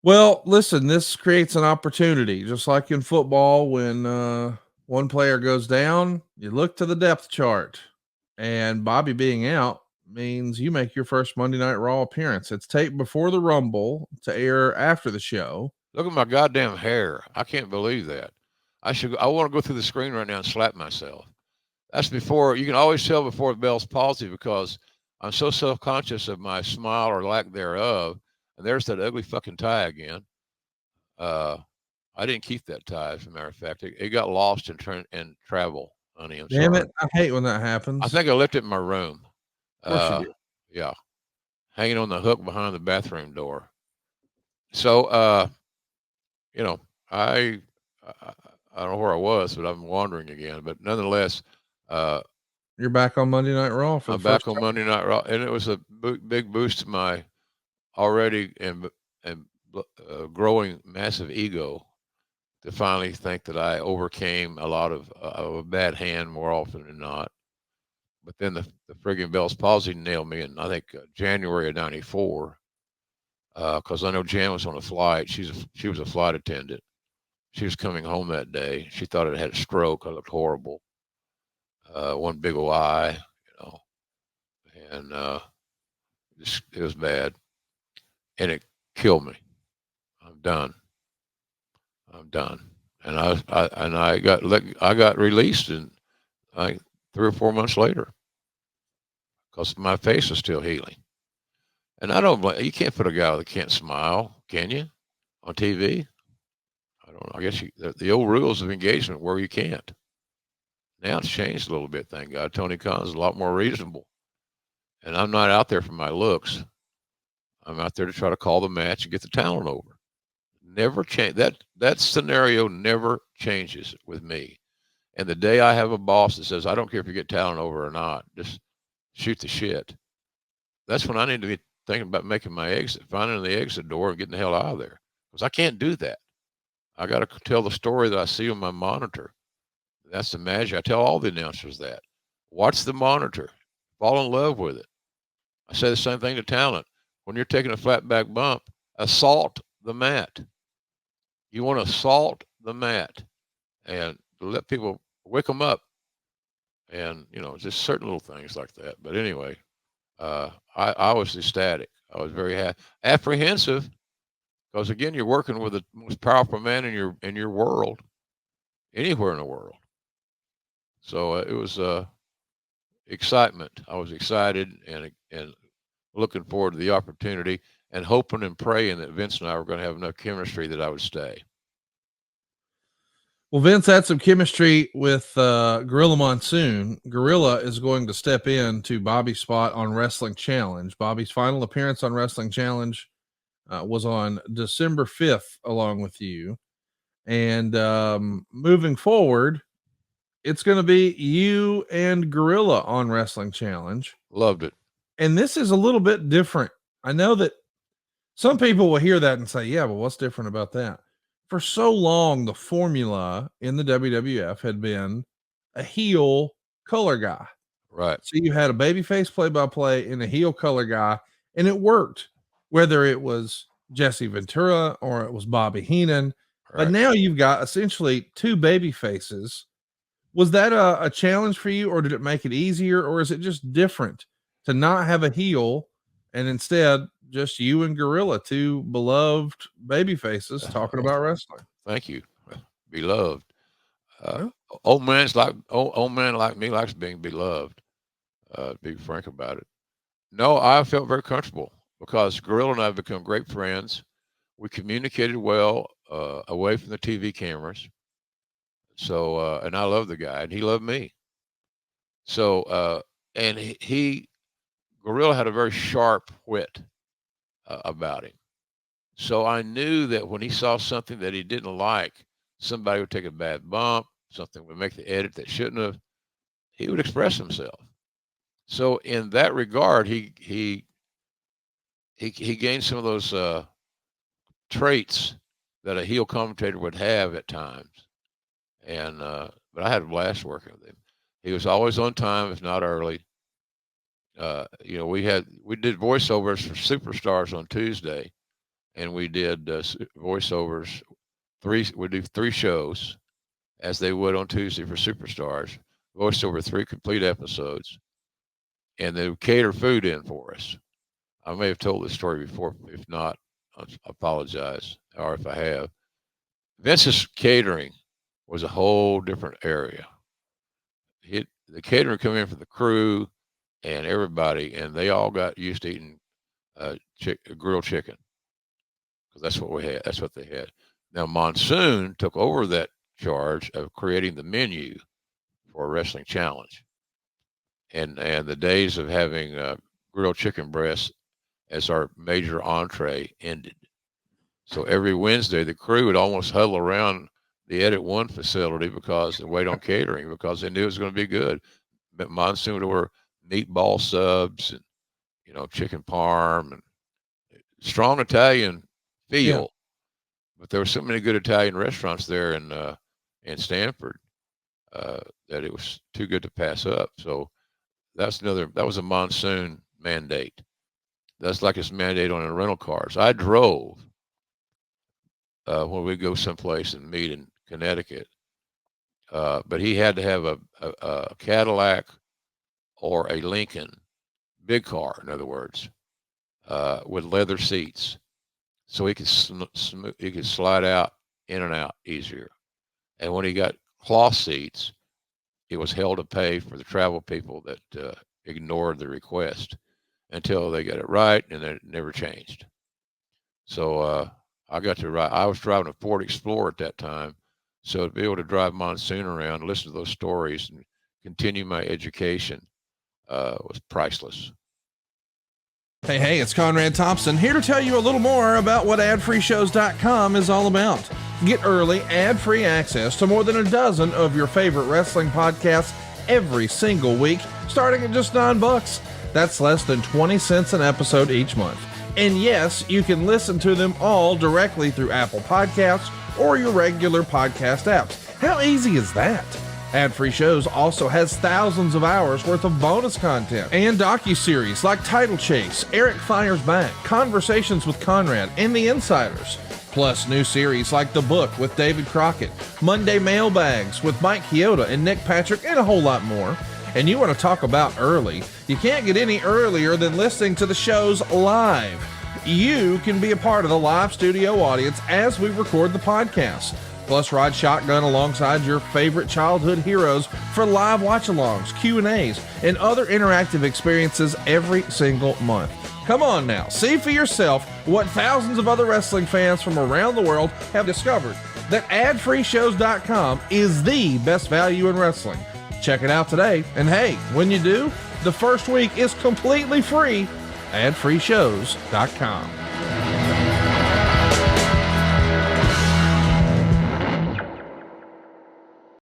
Well, listen, this creates an opportunity, just like in football when one player goes down, you look to the depth chart. And Bobby being out means you make your first Monday Night Raw appearance. It's taped before the Rumble to air after the show. Look at my goddamn hair. I can't believe that. I want to go through the screen right now and slap myself. That's before, you can always tell before Bell's palsy because I'm so self conscious of my smile or lack thereof. And there's that ugly fucking tie again. Uh, I didn't keep that tie, as a matter of fact. It got lost in travel, honey. I'm Damn sorry. it. I hate when that I happens. think I left it in my room. Of course you Uh, do. yeah, hanging on the hook behind the bathroom door. So, you know, I, I I don't know where I was, but I'm wandering again. But nonetheless, uh, You're back on Monday Night Raw for the I'm back first on time. Monday Night Raw, and it was a big boost to my already and growing massive ego to finally think that I overcame a lot of a bad hand more often than not. But then the friggin' Bell's palsy nailed me in, I think, January of '94, because I know Jan was on a flight. She was a flight attendant. She was coming home that day. She thought I had a stroke. I looked horrible. One big ol' eye, you know, and it was bad, and it killed me. I'm done. I'm done. And I got released in like 3 or 4 months later because my face is still healing. And I don't blame you. Can't put a guy that can't smile, can you? On TV? I don't know. I guess the old rules of engagement where you can't. Now it's changed a little bit, thank God. Tony Khan's a lot more reasonable. And I'm not out there for my looks. I'm out there to try to call the match and get the talent over. Never change that scenario never changes with me. And the day I have a boss that says, I don't care if you get talent over or not, just shoot the shit. That's when I need to be thinking about making my exit, finding the exit door and getting the hell out of there. Because I can't do that. I got to tell the story that I see on my monitor. That's the magic. I tell all the announcers that. Watch the monitor. Fall in love with it. I say the same thing to talent. When you're taking a flat back bump, assault the mat. You want to assault the mat and let people wake them up. And, just certain little things like that. But anyway, I was ecstatic. I was very apprehensive because again, you're working with the most powerful man in your world, anywhere in the world. So it was excitement. I was excited and looking forward to the opportunity and hoping and praying that Vince and I were going to have enough chemistry that I would stay. Well, Vince had some chemistry with Gorilla Monsoon. Gorilla is going to step in to Bobby's spot on Wrestling Challenge. Bobby's final appearance on Wrestling Challenge was on December 5th, along with you. And moving forward, it's going to be you and Gorilla on Wrestling Challenge. Loved it. And this is a little bit different. I know that some people will hear that and say, yeah, but what's different about that? For so long, the formula in the WWF had been a heel color guy. Right. So you had a babyface play by play and a heel color guy, and it worked, whether it was Jesse Ventura or it was Bobby Heenan. But Right. now you've got essentially two baby faces. Was that a challenge for you, or did it make it easier, or is it just different to not have a heel and instead just you and Gorilla, two beloved baby faces talking Oh, about wrestling? thank you. Beloved. Uh, Yeah. old man like me likes being beloved. To be frank about it. No, I felt very comfortable because Gorilla and I have become great friends. We communicated well away from the TV cameras. So, and I love the guy, and he loved me. So, and Gorilla had a very sharp wit about him. So I knew that when he saw something that he didn't like, somebody would take a bad bump, something would make the edit that shouldn't have, he would express himself. So in that regard, he gained some of those traits that a heel commentator would have at times. And but I had a blast working with him. He was always on time, if not early. We did voiceovers for superstars on Tuesday, and we did voiceovers. We do 3 shows, as they would on Tuesday for Superstars. Voiced over 3 complete episodes, and they would cater food in for us. I may have told this story before. If not, I apologize, or if I have. Vince's catering was a whole different area. The catering come in for the crew and everybody, and they all got used to eating grilled chicken, because that's what we had. That's what they had. Now Monsoon took over that charge of creating the menu for a wrestling challenge, and the days of having grilled chicken breasts as our major entree ended. So every Wednesday, the crew would almost huddle around the Edit One facility and wait on catering, because they knew it was going to be good. But Monsoon would order meatball subs and, chicken parm and strong Italian feel. Yeah. But there were so many good Italian restaurants there in Stanford that it was too good to pass up. So that was a Monsoon mandate. That's like his mandate on the rental cars. I drove when we go someplace and meet in Connecticut, but he had to have a Cadillac or a Lincoln, big car, in other words, with leather seats, so he could slide out in and out easier. And when he got cloth seats, it was hell to pay for the travel people that ignored the request until they got it right, and then it never changed. So I got to ride. I was driving a Ford Explorer at that time, so to be able to drive Monsoon around, listen to those stories, and continue my education was priceless. Hey, it's Conrad Thompson here to tell you a little more about what AdFreeShows.com is all about. Get early, ad-free access to more than a dozen of your favorite wrestling podcasts every single week, starting at just $9. That's less than 20 cents an episode each month. And yes, you can listen to them all directly through Apple Podcasts or your regular podcast apps. How easy is that? AdFree Shows also has thousands of hours worth of bonus content and docuseries like Title Chase, Eric Fires Back, Conversations with Conrad, and The Insiders. Plus new series like The Book with David Crockett, Monday Mailbags with Mike Chioda and Nick Patrick, and a whole lot more. And you want to talk about early? You can't get any earlier than listening to the shows live. You can be a part of the live studio audience as we record the podcast. Plus, ride shotgun alongside your favorite childhood heroes for live watch-alongs, Q&As, and other interactive experiences every single month. Come on now, see for yourself what thousands of other wrestling fans from around the world have discovered, that AdFreeShows.com is the best value in wrestling. Check it out today, and hey, when you do, the first week is completely free. AdFreeShows.com.